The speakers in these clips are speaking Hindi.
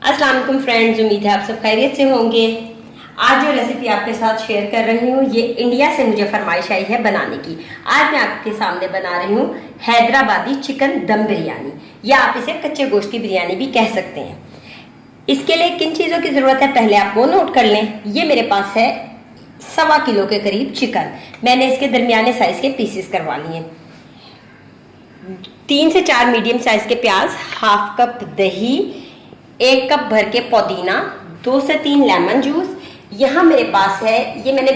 अस्सलाम वालेकुम फ्रेंड्स, उम्मीद है आप सब खैरियत से होंगे। आज जो रेसिपी आपके साथ शेयर कर रही हूँ ये इंडिया से मुझे फरमाइश आई है बनाने की। आज मैं आपके सामने बना रही हूँ हैदराबादी चिकन दम बिरयानी, या आप इसे कच्चे गोश्त की बिरयानी भी कह सकते हैं। इसके लिए किन चीज़ों की ज़रूरत है पहले आप वो नोट कर लें। ये मेरे पास है 1.25 किलो के करीब चिकन। मैंने इसके दरमियाने साइज़ के पीसेस करवा लिए। 3 से 4 मीडियम साइज़ के प्याज, हाफ कप दही, 1 कप भर के पुदीना, 2 से 3 लेमन जूस। यहाँ मेरे पास है, ये मैंने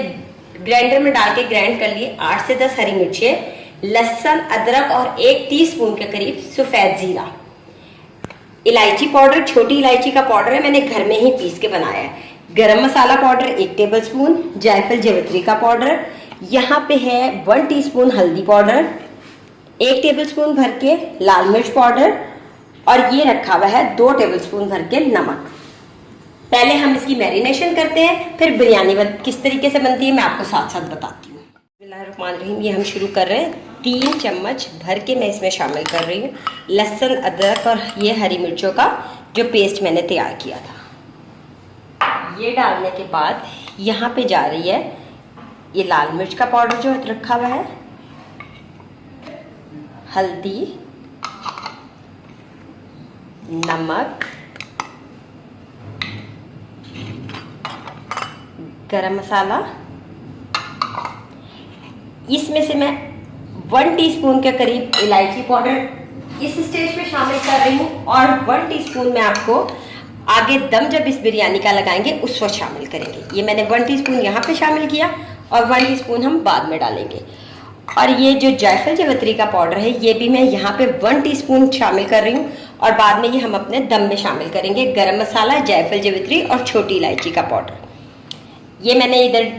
ग्राइंडर में डाल के ग्राइंड कर लिए, 8 से 10 हरी मिर्चें, लहसुन, अदरक और 1 टीस्पून के करीब सफ़ेद जीरा। इलायची पाउडर, छोटी इलायची का पाउडर है, मैंने घर में ही पीस के बनाया है। गरम मसाला पाउडर 1 टेबलस्पून, जायफल जावित्री का पाउडर, यहाँ पे है 1 टीस्पून हल्दी पाउडर, 1 टेबलस्पून भर के लाल मिर्च पाउडर, और ये रखा हुआ है 2 टेबलस्पून भर के नमक। पहले हम इसकी मैरिनेशन करते हैं, फिर बिरयानी किस तरीके से बनती है मैं आपको साथ साथ बताती हूँ। बिस्मिल्लाहिर्रहमानिर्रहीम, ये हम शुरू कर रहे हैं। 3 चम्मच भर के मैं इसमें शामिल कर रही हूँ लहसुन, अदरक और ये हरी मिर्चों का जो पेस्ट मैंने तैयार किया था। ये डालने के बाद यहाँ पे जा रही है ये लाल मिर्च का पाउडर जो रखा हुआ है, हल्दी, नमक, गरम मसाला। इसमें से मैं 1 टीस्पून के करीब इलायची पाउडर इस स्टेज पे शामिल कर रही हूँ, और 1 टीस्पून मैं आपको आगे दम जब इस बिरयानी का लगाएंगे उस वक्त शामिल करेंगे। ये मैंने 1 टीस्पून यहाँ पे शामिल किया और 1 टीस्पून हम बाद में डालेंगे। और ये जो जायफल जावित्री का पाउडर है ये भी मैं यहाँ पे 1 टीस्पून शामिल कर रही हूँ, और बाद में ये हम अपने दम में शामिल करेंगे। गरम मसाला, जायफल जावित्री और छोटी इलायची का पाउडर। ये मैंने इधर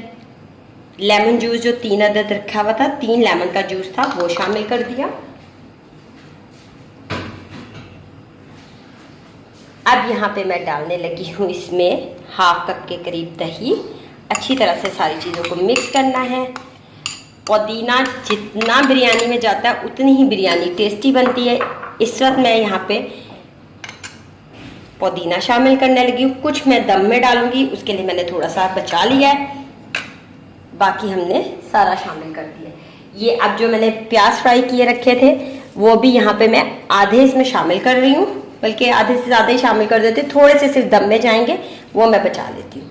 लेमन जूस जो 3 अदद रखा हुआ था, 3 लेमन का जूस था, वो शामिल कर दिया। अब यहाँ पे मैं डालने लगी हूँ इसमें हाफ कप के करीब दही। अच्छी तरह से सारी चीज़ों को मिक्स करना है। पुदीना जितना बिरयानी में जाता है उतनी ही बिरयानी टेस्टी बनती है। इस वक्त मैं यहाँ पे पुदीना शामिल करने लगी हूँ। कुछ मैं दम में डालूंगी, उसके लिए मैंने थोड़ा सा बचा लिया है, बाकी हमने सारा शामिल कर दिया। ये अब जो मैंने प्याज फ्राई किए रखे थे वो भी यहाँ पे मैं आधे इसमें शामिल कर रही हूँ, बल्कि आधे से ज़्यादा ही शामिल कर देते, थोड़े से सिर्फ दम में जाएंगे, वो मैं बचा लेती हूँ।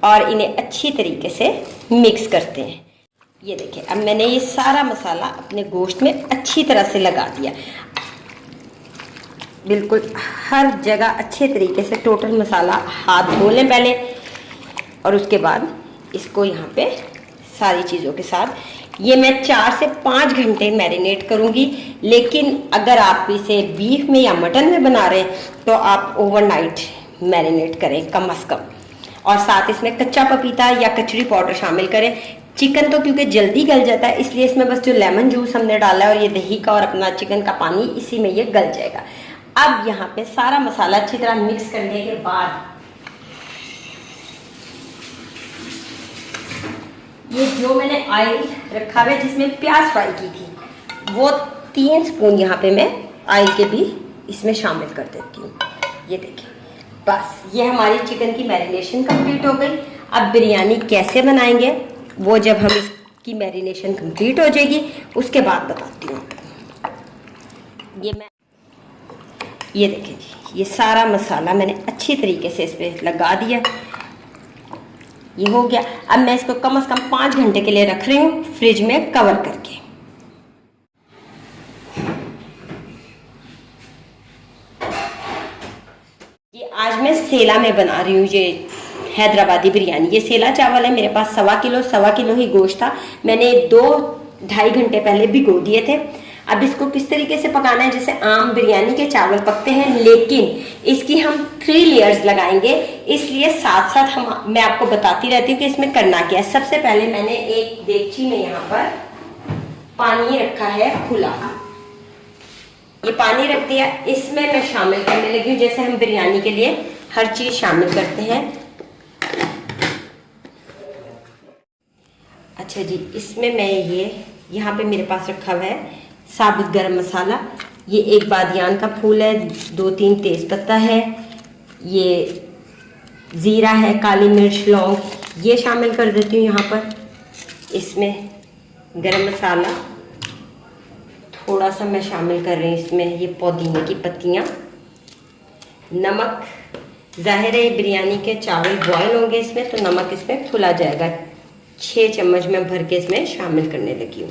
और इन्हें अच्छी तरीके से मिक्स करते हैं। ये देखिए, अब मैंने ये सारा मसाला अपने गोश्त में अच्छी तरह से लगा दिया, बिल्कुल हर जगह अच्छे तरीके से। टोटल मसाला हाथ धो लें पहले, और उसके बाद इसको यहाँ पे सारी चीज़ों के साथ ये मैं 4 से 5 घंटे मैरिनेट करूँगी। लेकिन अगर आप इसे बीफ में या मटन में बना रहे हैं तो आप ओवरनाइट मैरिनेट करें कम अज़ कम, और साथ इसमें कच्चा पपीता या कचड़ी पाउडर शामिल करें। चिकन तो क्योंकि जल्दी गल जाता है, इसलिए इसमें बस जो लेमन जूस हमने डाला है और ये दही का और अपना चिकन का पानी, इसी में ये गल जाएगा। अब यहाँ पे सारा मसाला अच्छी तरह मिक्स करने के बाद ये जो मैंने ऑयल रखा हुआ है जिसमें प्याज फ्राई की थी, वो 3 स्पून यहाँ पे मैं ऑयल के भी इसमें शामिल कर देती हूँ। ये देखिए, बस ये हमारी चिकन की मैरिनेशन कंप्लीट हो गई। अब बिरयानी कैसे बनाएंगे वो जब हम इसकी मैरिनेशन कंप्लीट हो जाएगी उसके बाद बताती हूँ। ये देखिए जी, ये सारा मसाला मैंने अच्छी तरीके से इस पर लगा दिया। ये हो गया। अब मैं इसको कम से कम 5 घंटे के लिए रख रही हूँ फ्रिज में कवर करके। ये आज मैं सेला में बना रही हूँ ये हैदराबादी बिरयानी। ये सेला चावल है मेरे पास, 1.25 किलो ही गोश्त था। मैंने 2-2.5 घंटे पहले भिगो दिए थे। अब इसको किस तरीके से पकाना है, जैसे आम बिरयानी के चावल पकते हैं, लेकिन इसकी हम 3 लेयर्स लगाएंगे, इसलिए साथ साथ मैं आपको बताती रहती हूँ कि इसमें करना क्या है। सबसे पहले मैंने एक देगची में यहाँ पर पानी रखा है खुला, ये पानी रख दिया, इसमें मैं शामिल करने लगी हूँ जैसे हम बिरयानी के लिए हर चीज़ शामिल करते हैं। अच्छा जी, इसमें मैं ये यहाँ पे मेरे पास रखा हुआ है साबुत गरम मसाला, ये 1 बादियान का फूल है, 2-3 तेज़पत्ता है, ये ज़ीरा है, काली मिर्च, लौंग, ये शामिल कर देती हूँ यहाँ पर। इसमें गरम मसाला थोड़ा सा मैं शामिल कर रही हूँ इसमें, ये पुदीने की पत्तियाँ, नमक, ज़ाहिर है बिरयानी के चावल बॉयल होंगे इसमें, तो नमक इसमें खुला जाएगा। 6 चम्मच मैं भर के इसमें शामिल करने लगी हूँ।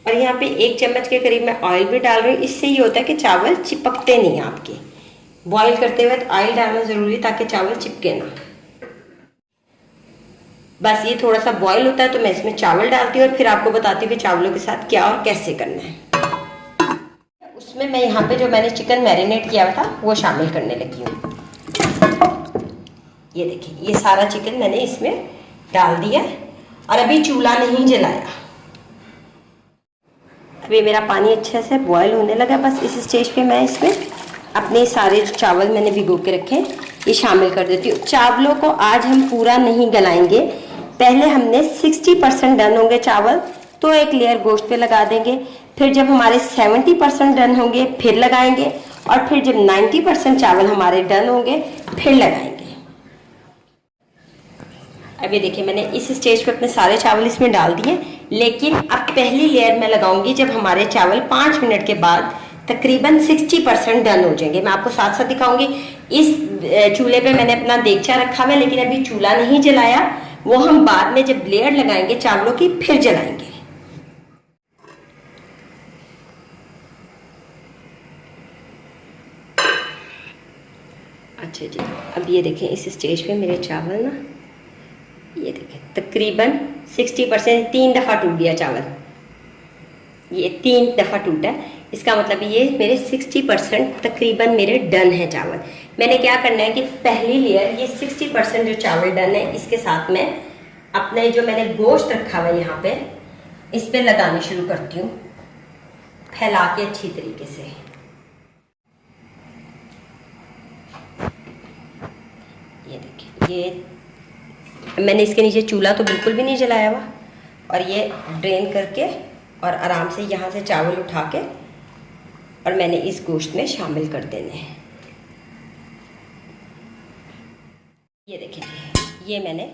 और यहाँ पे 1 चम्मच के करीब मैं ऑयल भी डाल रही हूँ। इससे ये होता है कि चावल चिपकते नहीं आपके। बॉईल करते हुए ऑयल डालना ज़रूरी ताकि चावल चिपके ना। बस ये थोड़ा सा बॉईल होता है तो मैं इसमें चावल डालती हूँ और फिर आपको बताती हूँ कि चावलों के साथ क्या और कैसे करना है। उसमें मैं यहाँ पे जो मैंने चिकन मैरिनेट किया था वो शामिल करने लगी हूँ। ये देखिए, ये सारा चिकन मैंने इसमें डाल दिया और अभी चूल्हा नहीं जलाया। अभी मेरा पानी अच्छे से बॉयल होने लगा। बस इस स्टेज पे मैं इसमें अपने सारे जो चावल मैंने भिगो के रखे ये शामिल कर देती हूँ। चावलों को आज हम पूरा नहीं गलाएंगे, पहले हमने 60% डन होंगे चावल तो एक लेयर गोश्त पे लगा देंगे, फिर जब हमारे 70% डन होंगे फिर लगाएंगे, और फिर जब 90% चावल हमारे डन होंगे फिर लगाएंगे। अभी देखिए, मैंने इस स्टेज पे अपने सारे चावल इसमें डाल दिए, लेकिन अब पहली लेयर मैं लगाऊंगी जब हमारे चावल 5 मिनट के बाद तकरीबन 60% डन हो जाएंगे। मैं आपको साथ साथ दिखाऊंगी। इस चूल्हे पे मैंने अपना देगचा रखा हुआ है, लेकिन अभी चूल्हा नहीं जलाया, वो हम बाद में जब लेयर लगाएंगे चावलों की फिर जलाएंगे। अच्छा जी, अब ये देखें इस स्टेज पे मेरे चावल ना, ये देखें तकरीबन 60%, 3 दफ़ा टूट गया चावल, ये 3 दफ़ा टूटा। इसका मतलब ये मेरे 60% तकरीबन मेरे डन है चावल। मैंने क्या करना है कि पहली लेयर ये 60% जो चावल डन है इसके साथ में अपने जो मैंने गोश्त रखा हुआ है यहाँ पे इस पे लगानी शुरू करती हूँ, फैला के अच्छी तरीके से। ये देखिए, ये मैंने इसके नीचे चूल्हा तो बिल्कुल भी नहीं जलाया हुआ, और ये ड्रेन करके और आराम से यहाँ से चावल उठा के और मैंने इस गोश्त में शामिल कर देने हैं। ये देखिए जी, ये मैंने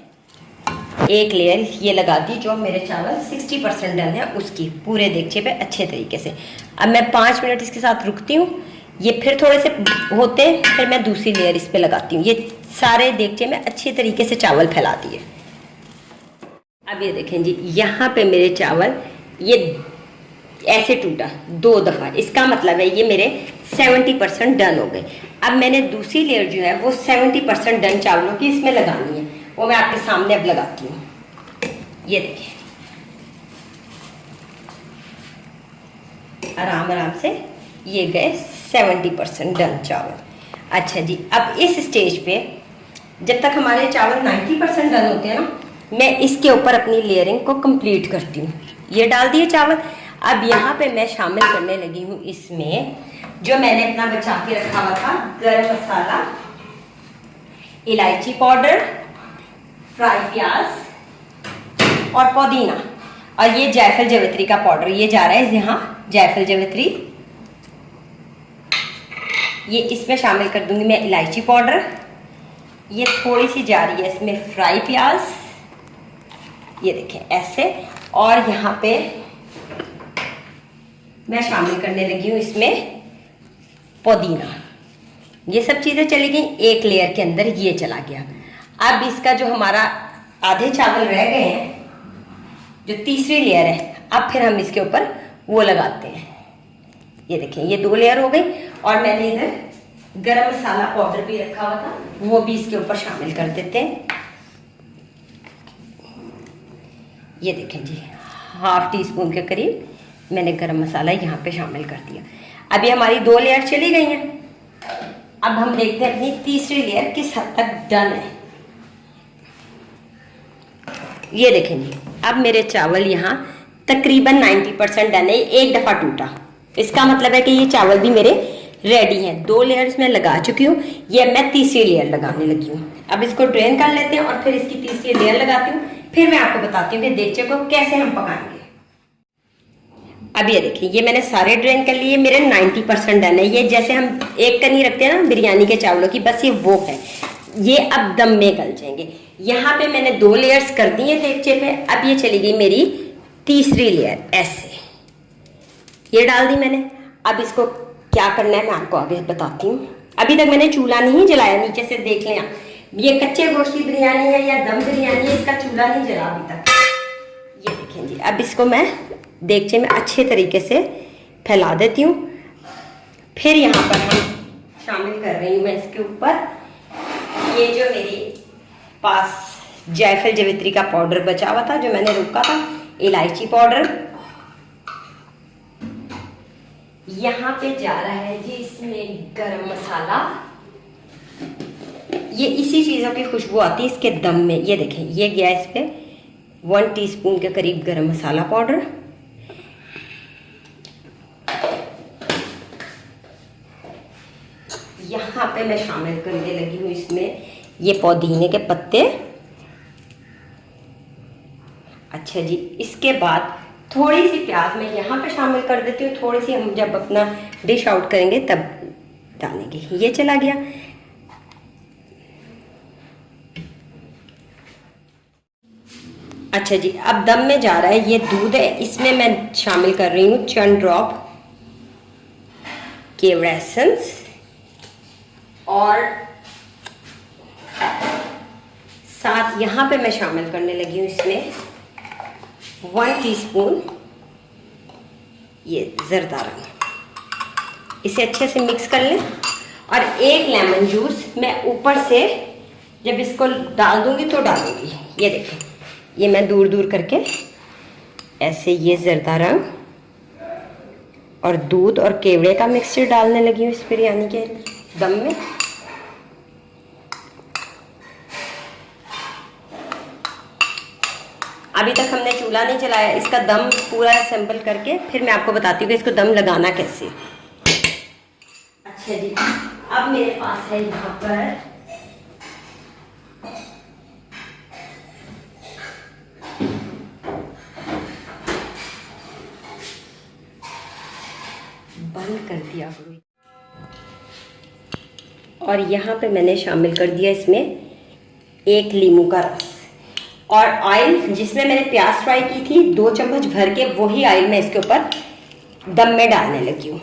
एक लेयर ये लगा दी जो मेरे चावल 60% डन है उसकी, पूरे देगचे पे अच्छे तरीके से। अब मैं 5 मिनट इसके साथ रुकती हूँ, ये फिर थोड़े से होते फिर मैं दूसरी लेयर इस पे लगाती हूँ। ये सारे देगचे में अच्छे तरीके से चावल फैला दिए। अब ये देखें जी, यहाँ पे मेरे चावल ये ऐसे टूटा 2 दफ़ा, इसका मतलब है ये मेरे 70% डन हो गए। अब मैंने दूसरी लेयर जो है वो 70% डन चावलों की इसमें लगानी है, वो मैं आपके सामने अब लगाती हूँ। ये देखिए, आराम आराम से ये गए 70% डन चावल। अच्छा जी, अब इस स्टेज पे जब तक हमारे चावल 90% डन होते हैं ना, मैं इसके ऊपर अपनी लेयरिंग को कंप्लीट करती हूँ। ये डाल दिए चावल। अब यहाँ पे मैं शामिल करने लगी हूँ इसमें जो मैंने अपना बचा के रखा हुआ था, गरम मसाला, इलायची पाउडर, फ्राई प्याज और पुदीना, और ये जायफल जावित्री का पाउडर ये जा रहा है यहाँ, जायफल जावित्री ये इसमें शामिल कर दूंगी मैं। इलायची पाउडर ये थोड़ी सी जा रही है इसमें, फ्राई प्याज ये देखें ऐसे, और यहाँ पे मैं शामिल करने लगी हूँ इसमें पुदीना। ये सब चीज़ें चली गई एक लेयर के अंदर, ये चला गया। अब इसका जो हमारा आधे चावल रह गए हैं, जो तीसरी लेयर है, अब फिर हम इसके ऊपर वो लगाते हैं। ये देखें, ये 2 लेयर हो गई, और मैंने इधर गरम मसाला पाउडर भी रखा हुआ था, वो भी इसके ऊपर शामिल कर देते हैं। ये देखें जी, ½ टीस्पून के करीब मैंने गरम मसाला यहाँ पे शामिल कर दिया। अभी हमारी 2 लेयर चली गई हैं। अब हम देखते हैं अपनी तीसरी लेयर किस हद तक डन है। ये देखें जी, अब मेरे चावल यहाँ तकरीबन 90% डन है, 1 दफ़ा टूटा। इसका मतलब है कि ये चावल भी मेरे रेडी हैं। 2 लेयर्स मैं लगा चुकी हूँ, ये मैं तीसरी लेयर लगाने लगी हूँ। अब इसको ड्रेन कर लेते हैं और फिर इसकी तीसरी लेयर लगाती हूँ, फिर मैं आपको बताती हूँ कि देगचे को कैसे हम पकाएंगे। अब ये देखिए, ये मैंने सारे ड्रेन कर लिए, मेरे 90% डन है। ये जैसे हम एक कनी रखते हैं ना बिरयानी के चावलों की, बस ये वो है। ये अब दम में गल जाएंगे। यहाँ पे मैंने 2 लेयर्स कर दी है देगचे पे। अब ये चली गई मेरी तीसरी लेयर, ऐसे ये डाल दी मैंने। अब इसको क्या करना है मैं आपको आगे बताती हूँ। अभी तक मैंने चूल्हा नहीं जलाया, नीचे से देख लें। ये कच्चे गोश्त की बिरयानी है या दम बिरयानी है, इसका चूल्हा नहीं जला अभी तक। ये देखें जी, अब इसको मैं देगचे में अच्छे तरीके से फैला देती हूँ। फिर यहाँ पर हम शामिल कर रही हूँ मैं इसके ऊपर ये जो मेरे पास जायफल जवित्री का पाउडर बचा हुआ था, जो मैंने रोका था, इलायची पाउडर। यहाँ पे जा रहा है जी इसमें गरम मसाला। ये इसी चीज़ों की खुशबू आती है इसके दम में। ये देखें, ये गया इस पे 1 टीस्पून के करीब गरम मसाला पाउडर। यहाँ पे मैं शामिल करने लगी हूँ इसमें ये पुदीने के पत्ते। अच्छा जी, इसके बाद थोड़ी सी प्याज मैं यहाँ पे शामिल कर देती हूँ। थोड़ी सी हम जब अपना डिश आउट करेंगे तब डालेंगे। ये चला गया। अच्छा जी, अब दम में जा रहा है ये दूध है, इसमें मैं शामिल कर रही हूँ चंद ड्रॉप केवड़ा एसेंस और साथ यहाँ पे मैं शामिल करने लगी हूँ इसमें 1 टीस्पून ये जरदा रंग। इसे अच्छे से मिक्स कर लें और 1 लेमन जूस मैं ऊपर से जब इसको डाल दूंगी तो डालूंगी। ये देखें, ये मैं दूर दूर करके ऐसे ये जरदा रंग और दूध और केवड़े का मिक्सचर डालने लगी हूँ इस बिरयानी के दम में। अभी तक हमने चूल्हा नहीं चलाया, इसका दम पूरा असेंबल करके फिर मैं आपको बताती हूँ कि इसको दम लगाना कैसे। अच्छा जी, अब मेरे पास है यहाँ पर बंद कर दिया और यहाँ पे मैंने शामिल कर दिया इसमें 1 लीमू का रस और ऑयल जिसमें मैंने प्याज फ्राई की थी 2 चम्मच भर के, वही ऑयल मैं इसके ऊपर दम में डालने लगी हूँ।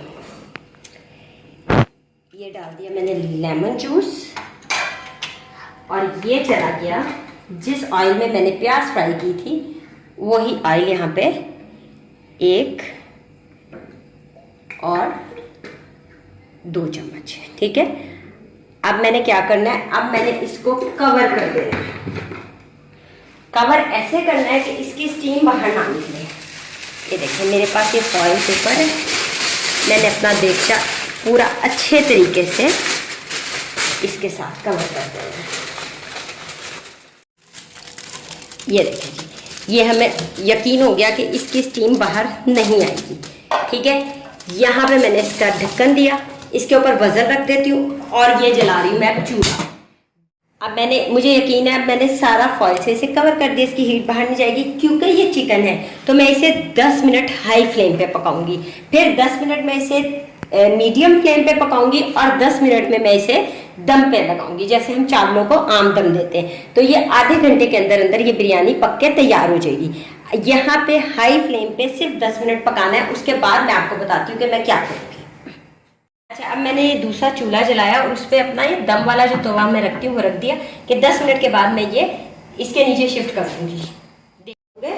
ये डाल दिया मैंने लेमन जूस और ये चला गया जिस ऑयल में मैंने प्याज फ्राई की थी वही ऑयल यहाँ पे 1 और 2 चम्मच। ठीक है, अब मैंने क्या करना है, अब मैंने इसको कवर कर देना है। कवर ऐसे करना है कि इसकी स्टीम बाहर ना निकले। ये देखिए मेरे पास ये फॉइल पेपर है, मैंने अपना देगचा पूरा अच्छे तरीके से इसके साथ कवर कर देना है। ये देखिए जी, ये हमें यकीन हो गया कि इसकी स्टीम बाहर नहीं आएगी। ठीक है, यहाँ पे मैंने इसका ढक्कन दिया, इसके ऊपर वजन रख देती हूँ और ये जला रही हूँ मैं चूल्हा। अब मुझे यकीन है, अब मैंने सारा फॉइल से इसे कवर कर दिया, इसकी हीट बाहर नहीं जाएगी। क्योंकि ये चिकन है तो मैं इसे 10 मिनट हाई फ्लेम पे पकाऊंगी, फिर 10 मिनट में इसे मीडियम फ्लेम पे पकाऊंगी और 10 मिनट में मैं इसे दम पे लगाऊंगी, जैसे हम चावलों को आम दम देते हैं। तो ये आधे घंटे के अंदर अंदर ये बिरयानी पक के तैयार हो जाएगी। यहाँ पे हाई फ्लेम पे सिर्फ 10 मिनट पकाना है, उसके बाद मैं आपको बताती हूँ कि मैं क्या करूँगी। अच्छा, अब मैंने ये दूसरा चूल्हा जलाया और उस पर अपना ये दम वाला जो तवा मैं रखती हूँ वो रख दिया कि 10 मिनट के बाद मैं ये इसके नीचे शिफ्ट कर दूँगी। देखोगे,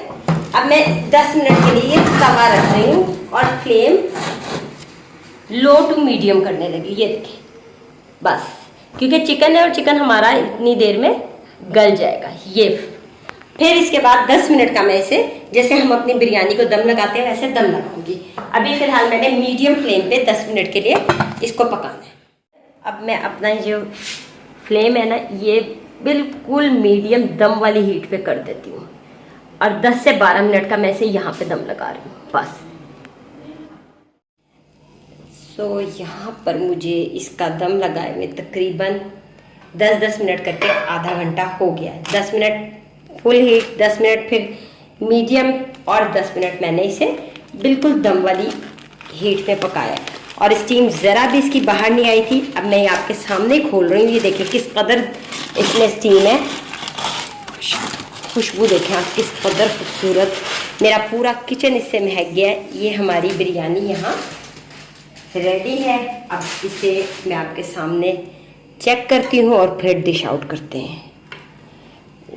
अब मैं 10 मिनट के लिए तवा रख रही हूँ और फ्लेम लो टू मीडियम करने लगी। ये देखिए, बस क्योंकि चिकन है और चिकन हमारा इतनी देर में गल जाएगा। ये फिर इसके बाद 10 मिनट का मैं इसे, जैसे हम अपनी बिरयानी को दम लगाते हैं वैसे दम लगाऊंगी। अभी फिलहाल मैंने मीडियम फ्लेम पे 10 मिनट के लिए इसको पकाना है। अब मैं अपना जो फ्लेम है ना, ये बिल्कुल मीडियम दम वाली हीट पे कर देती हूँ और 10 से 12 मिनट का मैं इसे यहाँ पे दम लगा रही हूँ बस। सो यहाँ पर मुझे इसका दम लगाए हुए तकरीबन 10-10 मिनट करके आधा घंटा हो गया है। 10 मिनट फुल हीट, 10 मिनट फिर मीडियम और 10 मिनट मैंने इसे बिल्कुल दम वाली हीट पे पकाया और स्टीम ज़रा भी इसकी बाहर नहीं आई थी। अब मैं ये आपके सामने खोल रही हूँ, ये देखिए किस कदर इसमें स्टीम है। खुशबू देखें आप किस कदर खूबसूरत, मेरा पूरा किचन इससे महक गया है। ये हमारी बिरयानी यहाँ रेडी है। अब इसे मैं आपके सामने चेक करती हूँ और फिर डिश आउट करते हैं।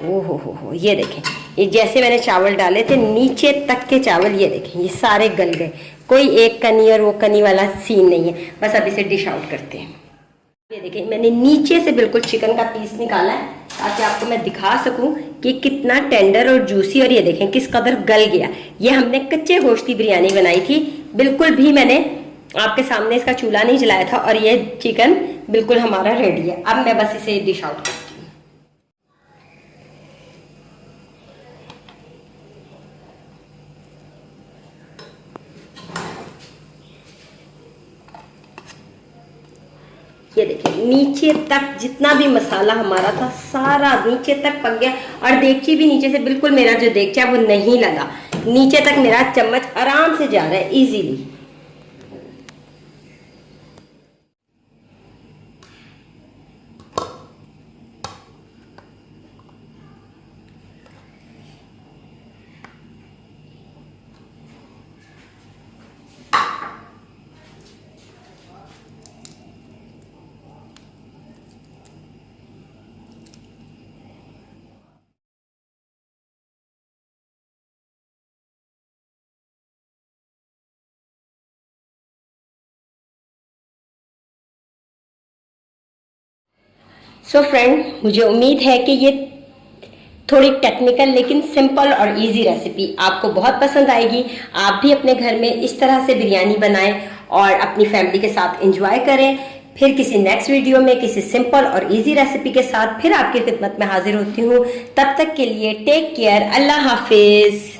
ओहो हो, ये देखें, ये जैसे मैंने चावल डाले थे नीचे तक के चावल, ये देखें ये सारे गल गए, कोई एक कनी और वो कनी वाला सीन नहीं है। बस अब इसे डिश आउट करते हैं। ये देखें मैंने नीचे से बिल्कुल चिकन का पीस निकाला है ताकि आपको मैं दिखा सकूं कि कितना टेंडर और जूसी, और ये देखें किस कदर गल गया। ये हमने कच्चे गोश्त की बिरयानी बनाई थी, बिल्कुल भी मैंने आपके सामने इसका चूल्हा नहीं जलाया था, और ये चिकन बिल्कुल हमारा रेडी है। अब मैं बस इसे डिश आउट करती हूँ। ये देखिए नीचे तक जितना भी मसाला हमारा था सारा नीचे तक पक गया, और देगची भी नीचे से बिल्कुल, मेरा जो देगचा वो नहीं लगा, नीचे तक मेरा चम्मच आराम से जा रहा है इजीली। सो फ्रेंड, मुझे उम्मीद है कि ये थोड़ी टेक्निकल लेकिन सिंपल और इजी रेसिपी आपको बहुत पसंद आएगी। आप भी अपने घर में इस तरह से बिरयानी बनाएं और अपनी फैमिली के साथ एंजॉय करें। फिर किसी नेक्स्ट वीडियो में किसी सिंपल और इजी रेसिपी के साथ फिर आपकी खिदमत में हाजिर होती हूँ। तब तक के लिए टेक केयर, अल्लाह हाफिज।